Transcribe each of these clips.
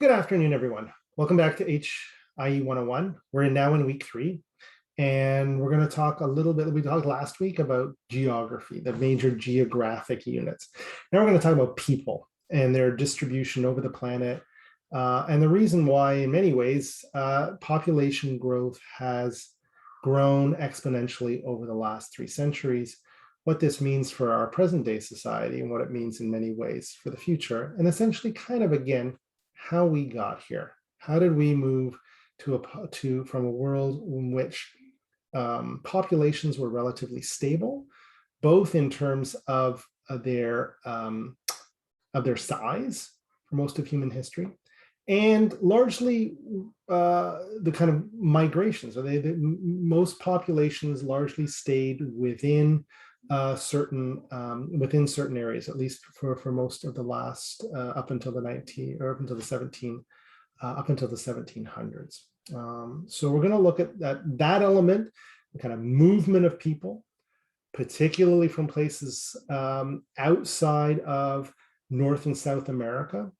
Good afternoon, everyone. Welcome back to HIE 101. We're now in week 3, and we're going to talk a little bit. We talked last week about geography, the major geographic units. Now we're going to talk about people and their distribution over the planet, and the reason why, in many ways, population growth has grown exponentially over the last 3 centuries, what this means for our present day society and what it means in many ways for the future, and essentially kind of, again, how we got here. How did we move from a world in which populations were relatively stable, both in terms of their size for most of human history, and largely the kind of migrations. So most populations largely stayed within certain areas, at least for most of the last up until the 1700s. So we're going to look at that element, the kind of movement of people, particularly from places outside of North and South America,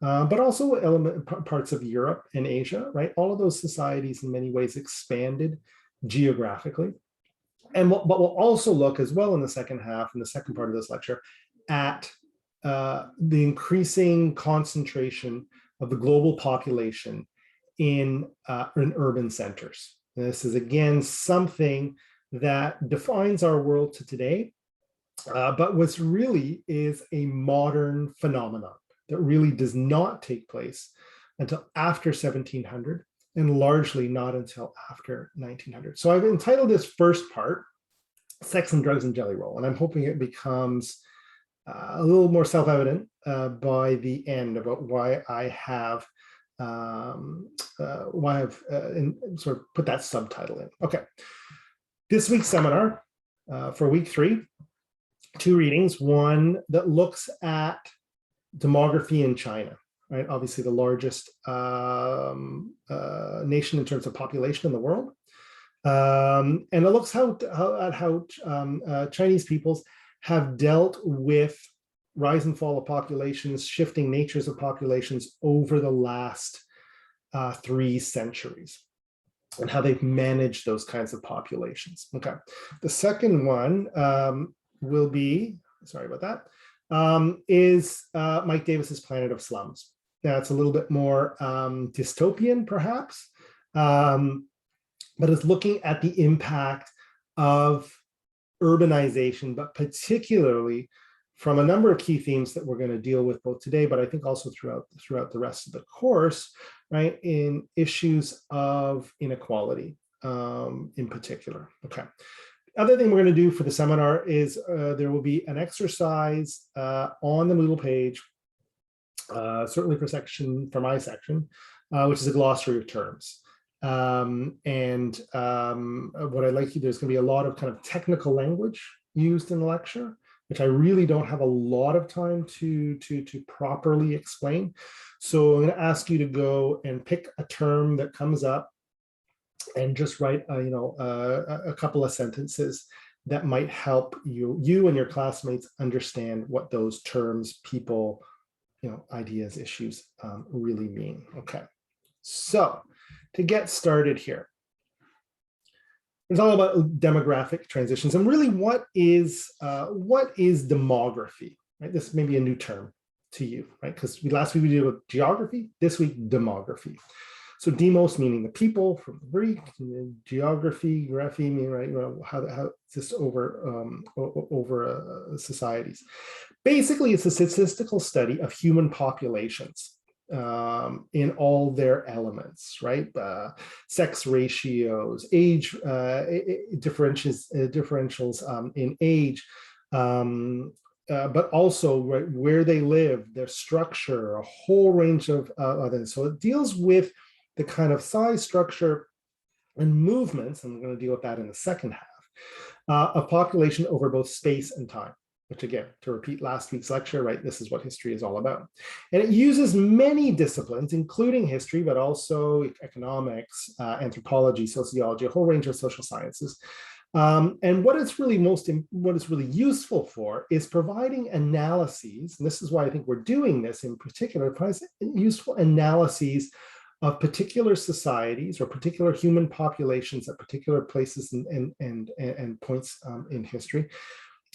but also parts of Europe and Asia, right? All of those societies in many ways expanded geographically. But we'll also look as well in the second half, in the second part of this lecture, at the increasing concentration of the global population in urban centers. And this is, again, something that defines our world to today, but what's really is a modern phenomenon that really does not take place until after 1700. And largely not until after 1900. So I've entitled this first part, Sex and Drugs and Jelly Roll, and I'm hoping it becomes a little more self-evident by the end about why I have sort of put that subtitle in. Okay, this week's seminar for week 3, 2 readings, one that looks at demography in China. Right, obviously the largest nation in terms of population in the world, and it looks at how Chinese peoples have dealt with rise and fall of populations, shifting natures of populations over the last 3 centuries, and how they've managed those kinds of populations. Okay, the second one will be, sorry about that, is Mike Davis's Planet of Slums. Now, it's a little bit more dystopian, perhaps, but it's looking at the impact of urbanization, but particularly from a number of key themes that we're going to deal with both today, but I think also throughout the rest of the course, right, in issues of inequality in particular. Okay. Other thing we're going to do for the seminar is there will be an exercise on the Moodle page, certainly for my section, which is a glossary of terms. What I'd like to do, there's going to be a lot of kind of technical language used in the lecture, which I really don't have a lot of time to properly explain. So I'm going to ask you to go and pick a term that comes up and just write a couple of sentences that might help you and your classmates understand what those terms, people, ideas, issues really mean. Okay, so to get started here, it's all about demographic transitions, and really what is demography, right? This may be a new term to you, right? Because last week we did about geography, this week demography. So demos meaning the people from the Greek, geography, graphy meaning, right, how just over societies. Basically, it's a statistical study of human populations in all their elements, right? Sex ratios, age differentials in age, but also, right, where they live, their structure, a whole range of others. So it deals with the kind of size, structure, and movements, and we're going to deal with that in the second half, of population over both space and time, which, again, to repeat last week's lecture, right, this is what history is all about. And it uses many disciplines, including history, but also economics, anthropology, sociology, a whole range of social sciences, And what it's really useful for is providing analyses, and this is why I think we're doing this in particular, useful analyses of particular societies or particular human populations at particular places and points in history.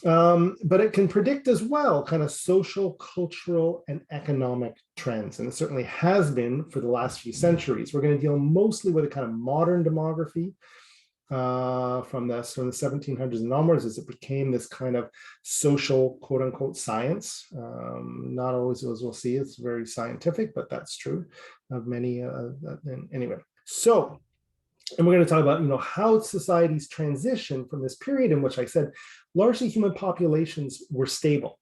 But it can predict as well kind of social, cultural, and economic trends. And it certainly has been for the last few centuries. We're going to deal mostly with a kind of modern demography from the 1700s and onwards, as it became this kind of social, quote unquote, science. Not always, as we'll see, it's very scientific, but that's true of many. Anyway, so, and we're going to talk about, how societies transition from this period in which I said largely human populations were stable.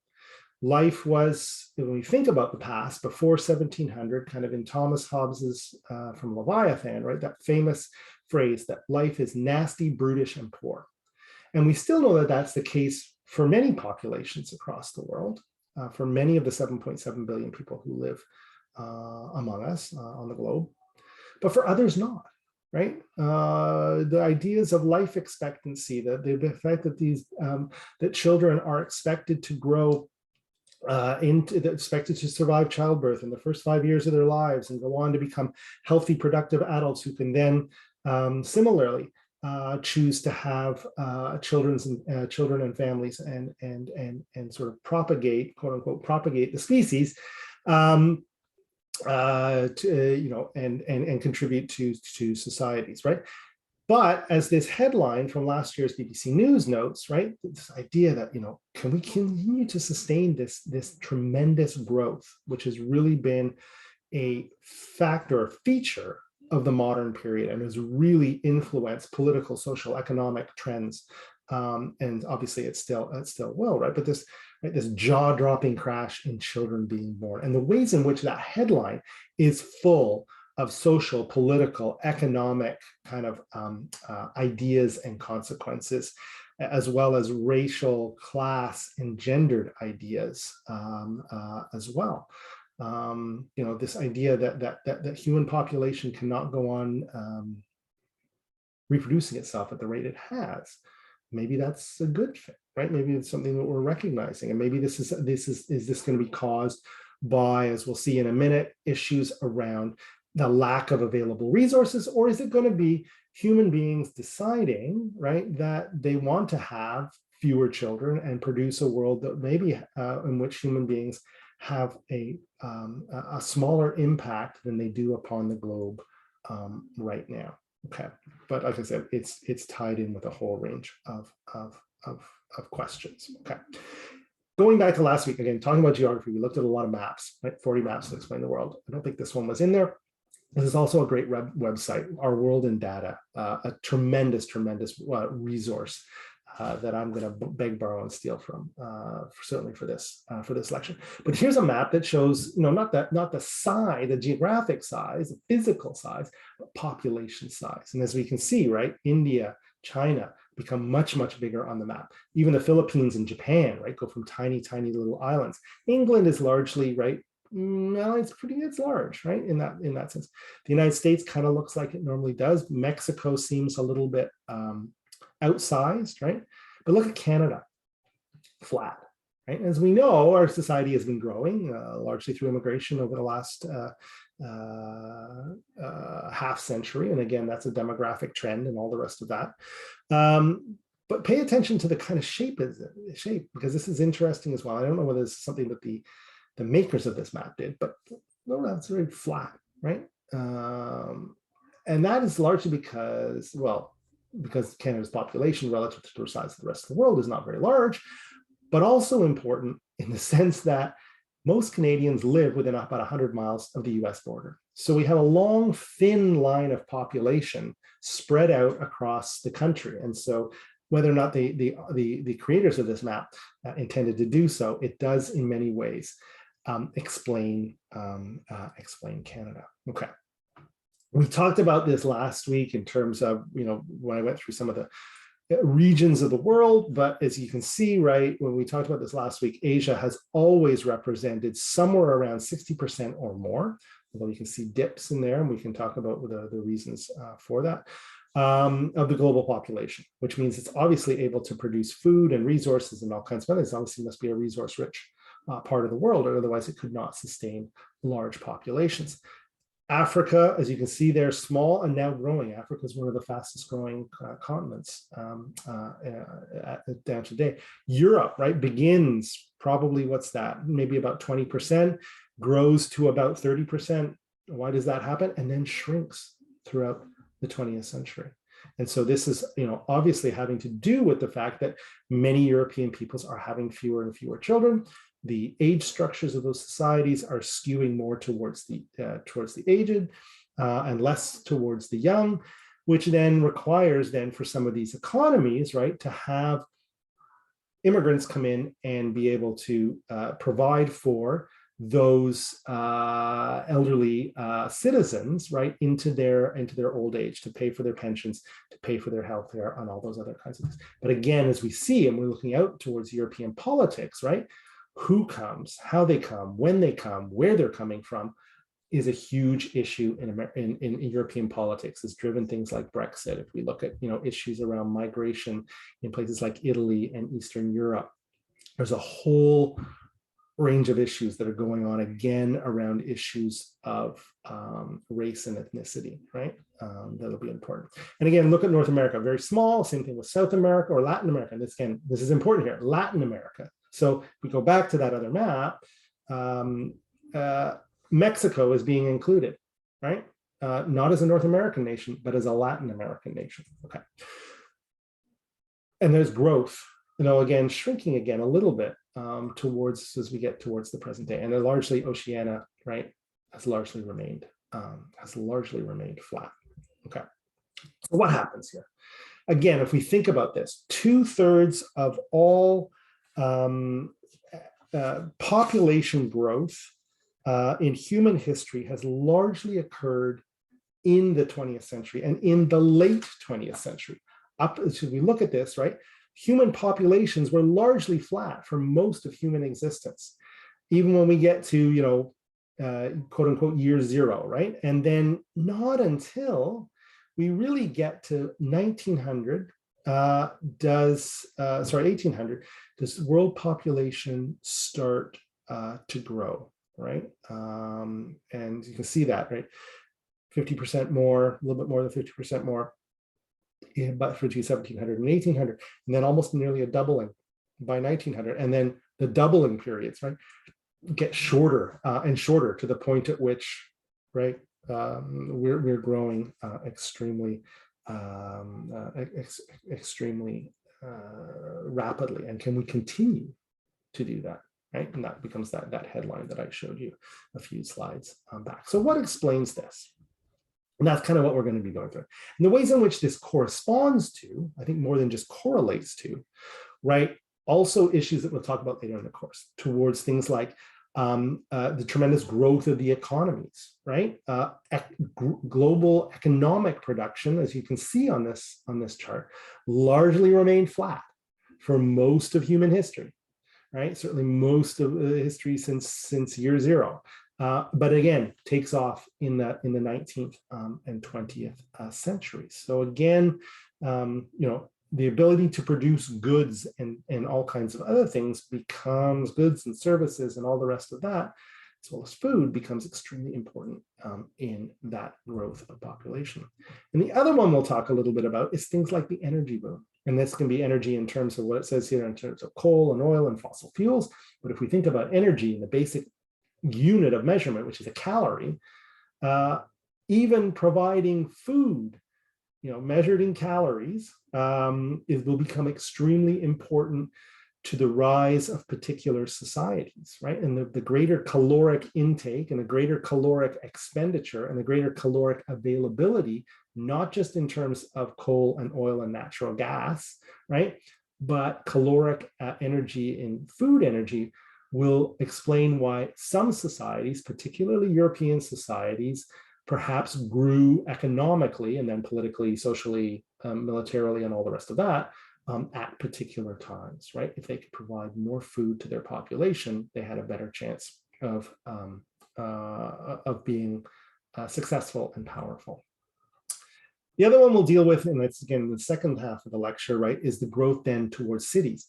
Life was, when we think about the past before 1700, kind of in Thomas Hobbes's from Leviathan, right? That famous phrase that life is nasty, brutish, and poor. And we still know that that's the case for many populations across the world, for many of the 7.7 billion people who live among us on the globe, but for others not. Right, the ideas of life expectancy, the fact that that children are expected to grow expected to survive childbirth in the first 5 years of their lives and go on to become healthy, productive adults who can then similarly choose to have children and families and sort of propagate, quote unquote, propagate the species. And contribute to societies, right? But as this headline from last year's BBC News notes, right, this idea that, can we continue to sustain this tremendous growth, which has really been a feature of the modern period and has really influenced political, social, economic trends. And obviously it still will, right? But this jaw-dropping crash in children being born, and the ways in which that headline is full of social, political, economic kind of ideas and consequences, as well as racial, class, and gendered ideas as well. This idea that human population cannot go on reproducing itself at the rate it has. Maybe that's a good thing, right? Maybe it's something that we're recognizing, and maybe is this going to be caused by, as we'll see in a minute, issues around the lack of available resources, or is it going to be human beings deciding, right, that they want to have fewer children and produce a world that maybe in which human beings have a smaller impact than they do upon the globe right now? Okay, but like I said, it's tied in with a whole range of questions. Okay, going back to last week, again, talking about geography, we looked at a lot of maps, right? 40 maps to explain the world. I don't think this one was in there. This is also a great website, Our World in Data, a tremendous resource that I'm going to beg, borrow, and steal from, certainly for this lecture. But here's a map that shows, not the size, the geographic size, the physical size, but population size. And as we can see, right, India, China become much bigger on the map. Even the Philippines and Japan, right, go from tiny little islands. England is largely, right, well, it's large, right, in that sense. The United States kind of looks like it normally does. Mexico seems a little bit outsized, right? But look at Canada, flat, right? As we know, our society has been growing largely through immigration over the last half century. And again, that's a demographic trend and all the rest of that. But pay attention to the kind of shape, because this is interesting as well. I don't know whether this is something that the makers of this map did, but no, that's very flat, right? And that is largely because Canada's population relative to the size of the rest of the world is not very large, but also important in the sense that most Canadians live within about 100 miles of the US border. So we have a long, thin line of population spread out across the country. And so whether or not the creators of this map intended to do so, it does in many ways explain Canada. Okay. We talked about this last week in terms of, when I went through some of the regions of the world, but as you can see, right, when we talked about this last week, Asia has always represented somewhere around 60% or more, although you can see dips in there, and we can talk about the reasons for that. of the global population, which means it's obviously able to produce food and resources and all kinds of others. Obviously must be a resource-rich part of the world, or otherwise it could not sustain large populations. Africa, as you can see, they're small and now growing. Africa is one of the fastest growing continents down today. Europe, right, begins probably, what's that? Maybe about 20%, grows to about 30%. Why does that happen? And then shrinks throughout the 20th century. And so this is, obviously having to do with the fact that many European peoples are having fewer and fewer children. The age structures of those societies are skewing more towards the aged and less towards the young, which then requires for some of these economies, right, to have immigrants come in and be able to provide for those elderly citizens, right, into their old age, to pay for their pensions, to pay for their health care, and all those other kinds of things. But again, as we see, and we're looking out towards European politics, right, who comes, how they come, when they come, where they're coming from, is a huge issue in European politics. It's driven things like Brexit. If we look at issues around migration in places like Italy and Eastern Europe, there's a whole range of issues that are going on again around issues of race and ethnicity, right? That'll be important. And again, look at North America, very small. Same thing with South America or Latin America. And this is important here, Latin America. So if we go back to that other map, Mexico is being included, right? Not as a North American nation, but as a Latin American nation. Okay. And there's growth, again, shrinking again a little bit as we get towards the present day. And they're largely Oceania, right, has largely remained flat. Okay. So what happens here? Again, if we think about this, 2/3 of all population growth in human history has largely occurred in the 20th century and in the late 20th century. So we look at this, right? Human populations were largely flat for most of human existence, even when we get to, quote unquote, year zero, right? And then not until we really get to 1800, does world population start to grow, right? And you can see that, right? 50% more, a little bit more than 50% more, but for 1700 and 1800, and then almost nearly a doubling by 1900. And then the doubling periods, right, get shorter and shorter to the point at which, right, we're growing extremely rapidly. And can we continue to do that, right? And that becomes that headline that I showed you a few slides back. So what explains this? And that's kind of what we're going to be going through. And the ways in which this corresponds to, I think more than just correlates to, right, also issues that we'll talk about later in the course, towards things like the tremendous growth of the economies, right? Global economic production, as you can see on this chart, largely remained flat for most of human history, right? Certainly most of the history since year zero. But again, takes off in the 19th and 20th centuries. So again, the ability to produce goods and all kinds of other things becomes, goods and services and all the rest of that, as well as food, becomes extremely important in that growth of population. And the other one we'll talk a little bit about is things like the energy boom. And this can be energy in terms of what it says here in terms of coal and oil and fossil fuels. But if we think about energy in the basic unit of measurement, which is a calorie, even providing food, measured in calories, will become extremely important to the rise of particular societies, right? And the greater caloric intake and the greater caloric expenditure and the greater caloric availability, not just in terms of coal and oil and natural gas, right? But caloric energy and food energy will explain why some societies, particularly European societies, perhaps grew economically and then politically, socially, militarily, and all the rest of that at particular times, right? If they could provide more food to their population, they had a better chance of being successful and powerful. The other one we'll deal with, and it's again the second half of the lecture, right, is the growth then towards cities.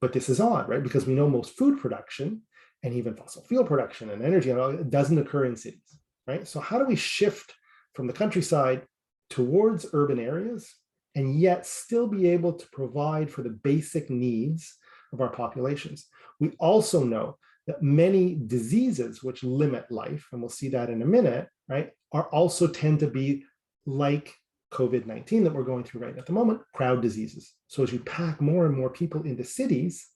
But this is odd, right? Because we know most food production and even fossil fuel production and energy and all, it doesn't occur in cities, right? So how do we shift from the countryside towards urban areas and yet still be able to provide for the basic needs of our populations? We also know that many diseases which limit life, and we'll see that in a minute, right, are also tend to be like COVID-19 that we're going through right at the moment, crowd diseases. So as you pack more and more people into cities,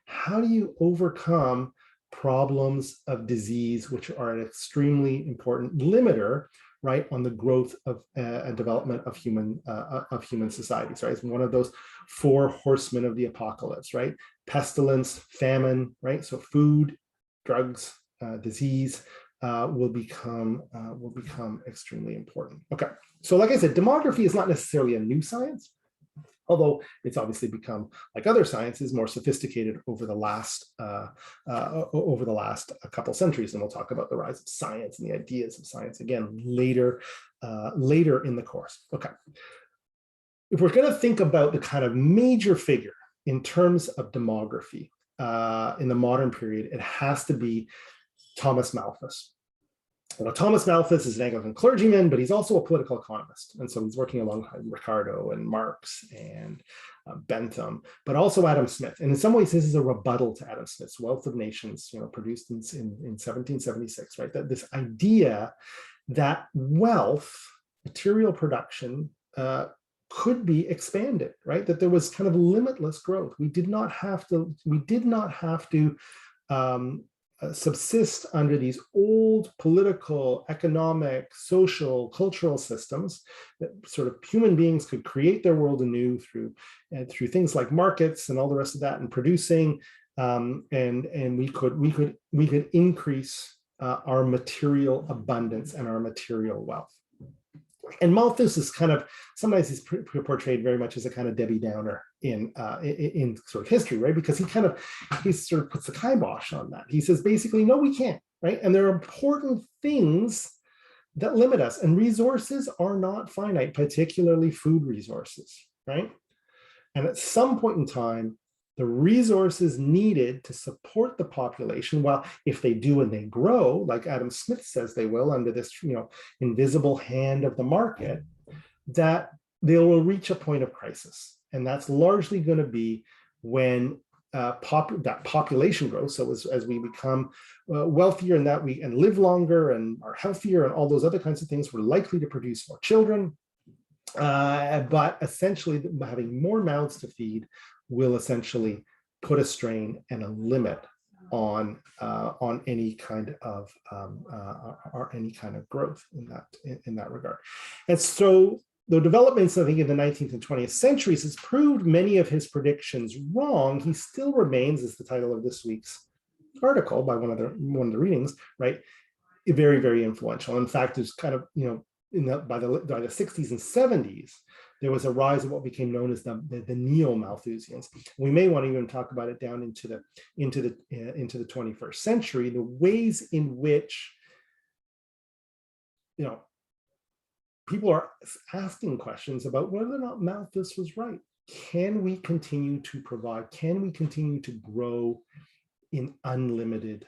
how do you overcome problems of disease, which are an extremely important limiter, right, on the growth of and development of human societies, right? It's one of those four horsemen of the apocalypse, right? Pestilence, famine, right? So food, drugs, disease will become extremely important. Okay, so like I said, demography is not necessarily a new science, although it's obviously become, like other sciences, more sophisticated over the last couple centuries. And we'll talk about the rise of science and the ideas of science again later in the course. Okay, if we're going to think about the kind of major figure in terms of demography in the modern period, it has to be Thomas Malthus. Now, Thomas Malthus is an Anglican clergyman, but he's also a political economist. And so he's working alongside Ricardo and Marx and Bentham, but also Adam Smith. And in some ways, this is a rebuttal to Adam Smith's Wealth of Nations, produced in 1776, right? That this idea that wealth, material production, could be expanded, right? That there was kind of limitless growth. We did not have to subsist under these old political, economic, social, cultural systems that sort of human beings could create their world anew through things like markets and all the rest of that, and producing, and we could increase our material abundance and our material wealth. And Malthus is kind of, sometimes he's portrayed very much as a kind of Debbie Downer in sort of history, right? Because he sort of puts the kibosh on that. He says, basically, no, we can't, right? And there are important things that limit us, and resources are not finite, particularly food resources, right? And at some point in time, the resources needed to support the population, well, if they do and they grow, like Adam Smith says they will under this, invisible hand of the market, that they will reach a point of crisis. And that's largely going to be when that population grows. So as we become wealther and live longer and are healthier and all those other kinds of things, we're likely to produce more children. But essentially, having more mouths to feed will essentially put a strain and a limit on any kind of growth in that regard. And so the developments, I think, in the 19th and 20th centuries has proved many of his predictions wrong. He still remains, as the title of this week's article by one of the readings, right, very, very influential. In fact, there's kind of, by the 60s and 70s, there was a rise of what became known as the neo-Malthusians. We may want to even talk about it down into the 21st century, the ways in which people are asking questions about whether or not Malthus was right. Can we continue to provide? Can we continue to grow in unlimited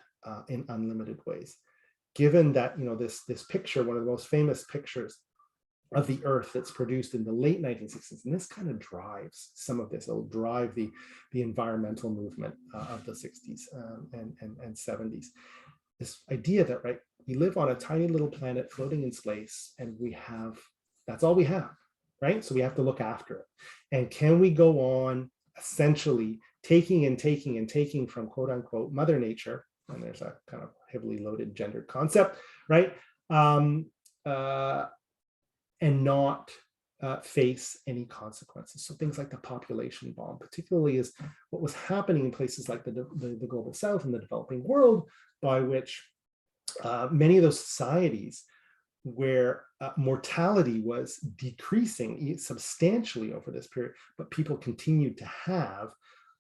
ways? Given that this picture, one of the most famous pictures of the Earth that's produced in the late 1960s, and this kind of drives some of this. It'll drive the environmental movement of the 60s and 70s. This idea that, right, we live on a tiny little planet floating in space, and that's all we have, right? So we have to look after it. And can we go on essentially taking from quote unquote Mother Nature, and there's a kind of heavily loaded gendered concept, right? And not face any consequences. So things like the population bomb, particularly is what was happening in places like the global south and the developing world, by which many of those societies where mortality was decreasing substantially over this period, but people continued to have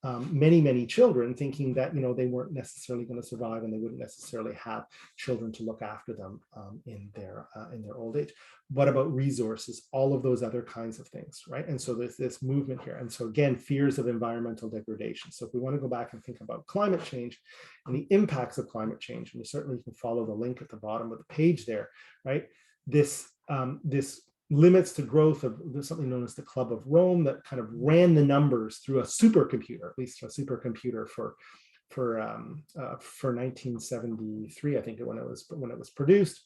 many children, thinking that they weren't necessarily going to survive and they wouldn't necessarily have children to look after them in their old age. What about resources? All of those other kinds of things, right? And so there's this movement here. And so again, fears of environmental degradation. So if we want to go back and think about climate change and the impacts of climate change, and you certainly can follow the link at the bottom of the page there, right? This limits to growth of something known as the Club of Rome that kind of ran the numbers through a supercomputer, at least a supercomputer for 1973, I think, when it was produced.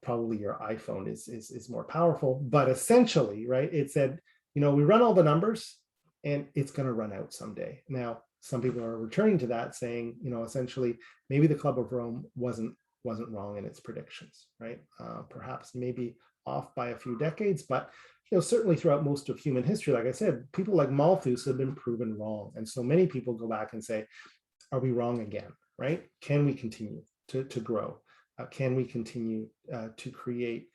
Probably your iPhone is more powerful, but essentially, right, it said, we run all the numbers and it's going to run out someday. Now, some people are returning to that saying, essentially, maybe the Club of Rome wasn't wrong in its predictions, right? Perhaps maybe off by a few decades, but certainly throughout most of human history, like I said, people like Malthus have been proven wrong. And so many people go back and say, are we wrong again, right? Can we continue to grow? Can we continue to create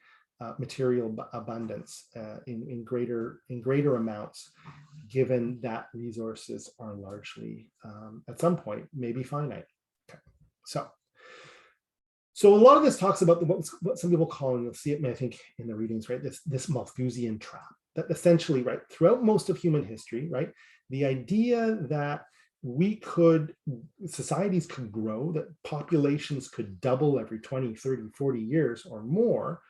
material abundance in greater amounts, given that resources are largely, at some point, maybe finite? Okay. So a lot of this talks about what some people call, and you'll see it, I think, in the readings, right? This Malthusian trap, that essentially, right, throughout most of human history, right, the idea that societies could grow, that populations could double every 20, 30, 40 years or more,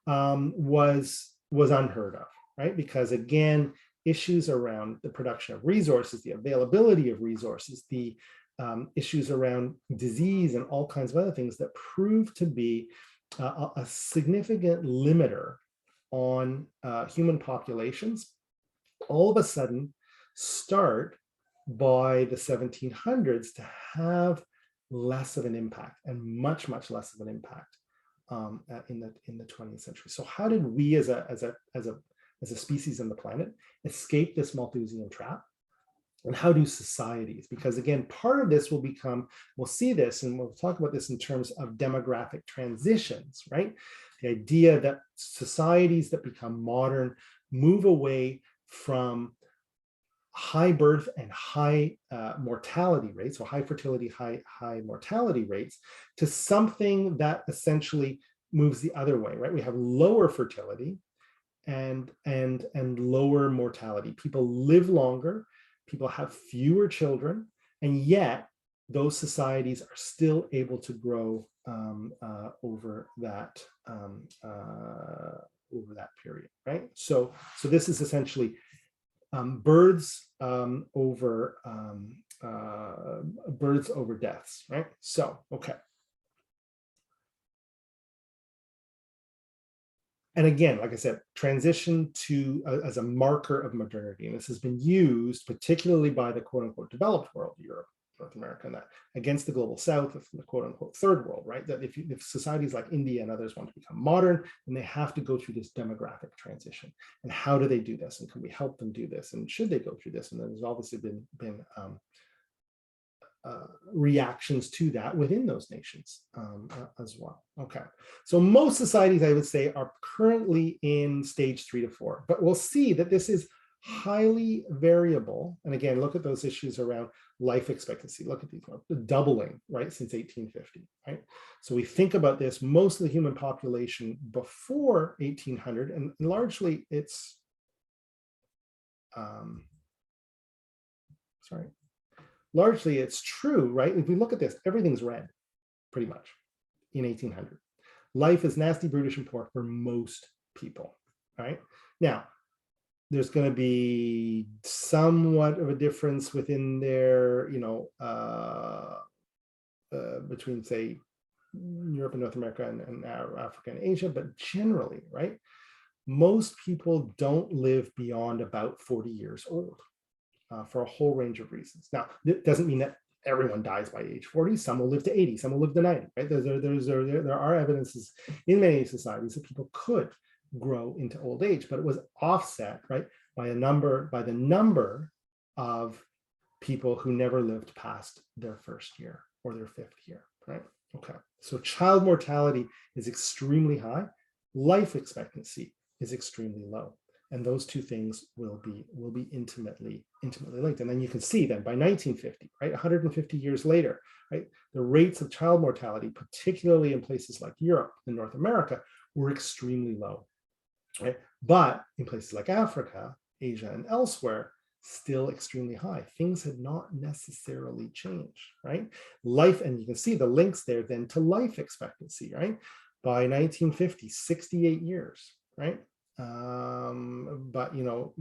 was unheard of, right? Because again, issues around the production of resources, the availability of resources, the issues around disease and all kinds of other things that prove to be a significant limiter on human populations, all of a sudden start by the 1700s to have less of an impact, and much less of an impact in the 20th century. So how did we as a species on the planet escape this Malthusian trap? And how do societies? Because again, part of this will become, we'll see this, and we'll talk about this in terms of demographic transitions, right? The idea that societies that become modern move away from high birth and high mortality rates, or high fertility, high mortality rates, to something that essentially moves the other way, right? We have lower fertility and lower mortality. People live longer, people have fewer children, and yet those societies are still able to grow over that period, right? So this is essentially birds over deaths, right? So, okay. And again, like I said, transition to as a marker of modernity. And this has been used particularly by the quote unquote developed world, Europe, North America, and that against the global South, the quote unquote third world, right? That if societies like India and others want to become modern, then they have to go through this demographic transition. And how do they do this? And can we help them do this? And should they go through this? And there's obviously been reactions to that within those nations as well. Okay, so most societies, I would say, are currently in stage 3 to 4, but we'll see that this is highly variable. And again, look at those issues around life expectancy. Look at these, doubling, right, since 1850, right? So we think about this, most of the human population before 1800, and largely it's, largely it's true, right? If we look at this, everything's red, pretty much, in 1800. Life is nasty, brutish, and poor for most people, right? Now, there's going to be somewhat of a difference within there, between, say, Europe and North America and Africa and Asia, but generally, right, most people don't live beyond about 40 years old. For a whole range of reasons. Now, it doesn't mean that everyone dies by age 40. Some will live to 80, some will live to 90, right? There are evidences in many societies that people could grow into old age, but it was offset, right, by the number of people who never lived past their first year or their 5th year, right? Okay, so child mortality is extremely high. Life expectancy is extremely low. And those two things will be intimately linked. And then you can see then by 1950, right, 150 years later, right, the rates of child mortality, particularly in places like Europe and North America, were extremely low, right? But in places like Africa, Asia, and elsewhere, still extremely high. Things had not necessarily changed, right? Life, and you can see the links there then to life expectancy, right? By 1950, 68 years, right? But you know,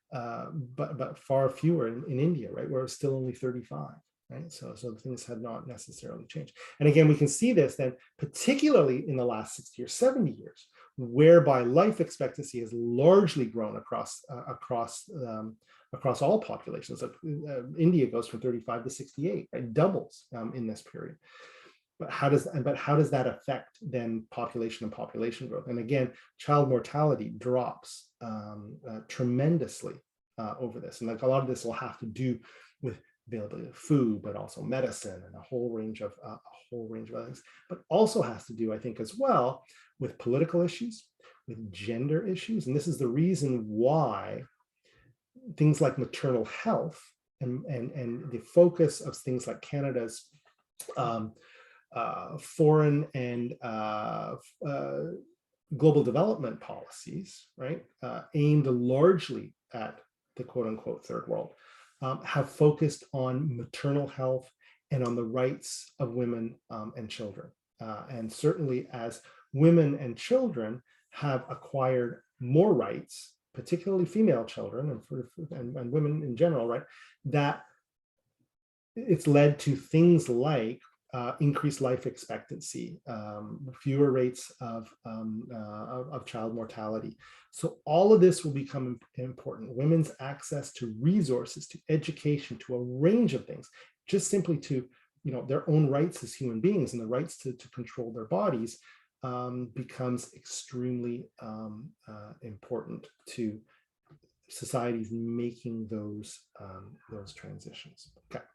but far fewer in India, right, where it's still only 35. Right, so things had not necessarily changed. And again, we can see this then, particularly in the last 60 or 70 years, whereby life expectancy has largely grown across all populations. India goes from 35 to 68, right, doubles in this period. But how does that affect then population and population growth? And again, child mortality drops tremendously over this. And like a lot of this will have to do with availability of food, but also medicine and a whole range of other things. But also has to do, I think, as well with political issues, with gender issues. And this is the reason why things like maternal health and the focus of things like Canada's foreign and global development policies, right, aimed largely at the quote unquote third world, have focused on maternal health and on the rights of women and children. And certainly as women and children have acquired more rights, particularly female children and women in general, right, that it's led to things like increased life expectancy, fewer rates of child mortality. So all of this will become important. Women's access to resources, to education, to a range of things, just simply to, you know, their own rights as human beings and the rights to control their bodies becomes extremely important to societies making those transitions. Okay.